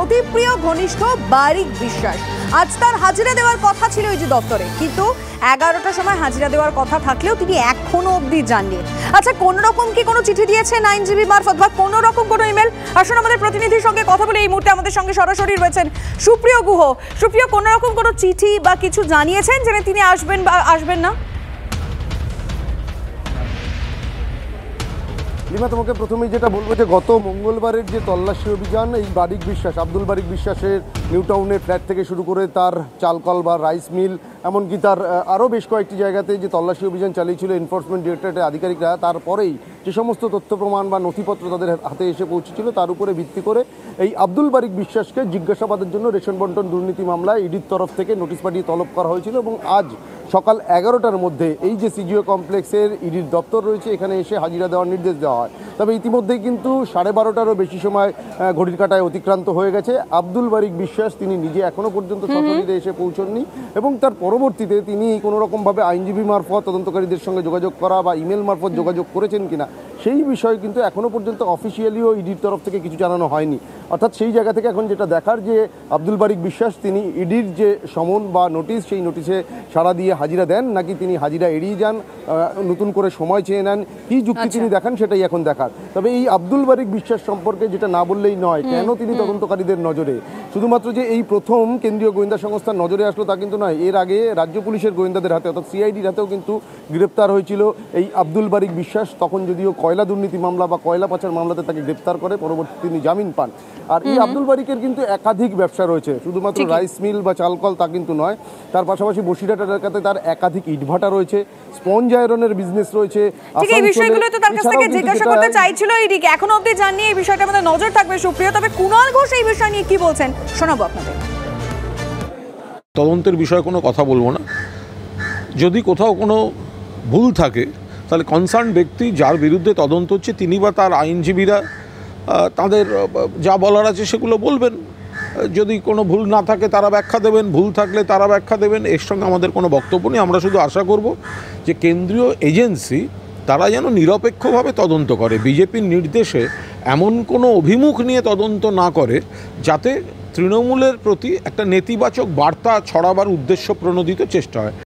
অতি প্রিয় ঘনিষ্ঠ বারিক বিশ্বাস আজ তার হাজিরা দেওয়ার কথা ছিল ইডি দপ্তরে, কিন্তু 11টার সময় হাজিরা দেওয়ার কথা থাকলেও তিনি এখনো অবধি যাননি। আচ্ছা, কোন রকম কি কোনো চিঠি দিয়েছেন আইনজীবী মারফত বা কোনো রকম কোনো ইমেল? আসুন আমাদের প্রতিনিধির সঙ্গে কথা বলে। এই মুহূর্তে আমাদের সঙ্গে সরাসরি রয়েছেন সুপ্রিয় গুহ। সুপ্রিয়, কোনো রকম কোনো চিঠি বা কিছু জানিয়েছেন যে তিনি আসবেন বা আসবেন না? লিমা, তোমাকে প্রথমেই যেটা বলবো যে গত মঙ্গলবারের যে তল্লাশি অভিযান, এই বারিক বিশ্বাস, আব্দুল বারিক বিশ্বাসের নিউ টাউনের ফ্ল্যাট থেকে শুরু করে তার চালকল বা রাইস মিল, এমনকি তার আরও বেশ কয়েকটি জায়গাতে যে তল্লাশি অভিযান চালিয়েছিল এনফোর্সমেন্ট ডিরেক্টরেটের আধিকারিকরা, তারপরেই যে সমস্ত তথ্য প্রমাণ বা নথিপত্র তাদের হাতে এসে পৌঁছেছিল তার উপরে ভিত্তি করে এই আব্দুল বারিক বিশ্বাসকে জিজ্ঞাসাবাদের জন্য রেশন বন্টন দুর্নীতি মামলায় ইডির তরফ থেকে নোটিশ পাঠিয়ে তলব করা হয়েছিল। এবং আজ সকাল 11টার মধ্যে এই যে সিজিও কমপ্লেক্সের ইডির দপ্তর রয়েছে এখানে এসে হাজিরা দেওয়ার নির্দেশ দেওয়া হয়। তবে ইতিমধ্যেই কিন্তু 12:30টারও বেশি সময় ঘড়ির কাঁটায় অতিক্রান্ত হয়ে গেছে। আব্দুল বারিক বিশ্বাস তিনি নিজে এখনও পর্যন্ত সশরীরে এসে পৌঁছননি এবং তার পরবর্তীতে তিনি কোনো রকমভাবে আইনজীবী মারফত তদন্তকারীদের সঙ্গে যোগাযোগ করা বা ইমেল মারফত যোগাযোগ করেছেন কিনা সেই বিষয়ে কিন্তু এখনও পর্যন্ত অফিসিয়ালিও ইডির তরফ থেকে কিছু জানানো হয়নি। অর্থাৎ সেই জায়গা থেকে এখন যেটা দেখার যে আব্দুল বারিক বিশ্বাস তিনি ইডির যে সমন বা নোটিশ, সেই নোটিশে সাড়া দিয়ে হাজিরা দেন নাকি তিনি হাজিরা এড়িয়ে যান, নতুন করে সময় চেয়ে নেন, কী যুক্তি তিনি দেখান সেটাই এখন দেখার। তবে এই আব্দুল বারিক বিশ্বাস সম্পর্কে যেটা না বললেই নয়, কেন তিনি তদন্তকারীদের নজরে, শুধুমাত্র যে এই প্রথম কেন্দ্রীয় গোয়েন্দা সংস্থার নজরে আসলো তা কিন্তু নয়, এর আগে রাজ্য পুলিশের গোয়েন্দাদের হাতে অর্থাৎ সিআইডির হাতেও কিন্তু গ্রেপ্তার হয়েছিল এই আব্দুল বারিক বিশ্বাস। তখন যদিও কয়লা দুর্নীতি মামলা বা কয়লা পাচার মামলাতে তাকে গ্রেপ্তার করে, পরবর্তী তিনি জামিন পান। আর এই আব্দুল বারিকের কিন্তু একাধিক ব্যবসা রয়েছে, শুধুমাত্র রাইস মিল বা চালকল তা কিন্তু নয়। তার পাশাপাশি বসিরহাট এলাকাতে তার একাধিক ইটভাটা রয়েছে, স্পঞ্জ আয়রনের বিজনেস রয়েছে। এই বিষয়গুলো তো তার কাছ থেকে জিজ্ঞাসা করতে চাইছিল ইডিকে, এখনো অবধি জাননি। এই বিষয়টা আমাদের নজর থাকবে সুপ্রিয়। তবে কুণাল ঘোষ এই বিষয় নিয়ে কি বলছেন শোনাবো আপনাদের। তদন্তের বিষয়ে কোনো কথা বলবো না। যদি কোথাও কোনো ভুল থাকে তাহলে কনসার্ন ব্যক্তি যার বিরুদ্ধে তদন্ত হচ্ছে তিনি বা তার আইনজীবীরা তাদের যা বলার আছে সেগুলো বলবেন। যদি কোনো ভুল না থাকে তারা ব্যাখ্যা দেবেন, ভুল থাকলে তারা ব্যাখ্যা দেবেন। এর সঙ্গে আমাদের কোনো বক্তব্য নেই। আমরা শুধু আশা করব যে কেন্দ্রীয় এজেন্সি তারা যেন নিরপেক্ষভাবে তদন্ত করে, বিজেপির নির্দেশে এমন কোনো অভিমুখ নিয়ে তদন্ত না করে যাতে তৃণমূলের প্রতি একটা নেতিবাচক বার্তা ছড়াবার উদ্দেশ্য প্রণোদিত চেষ্টা হয়।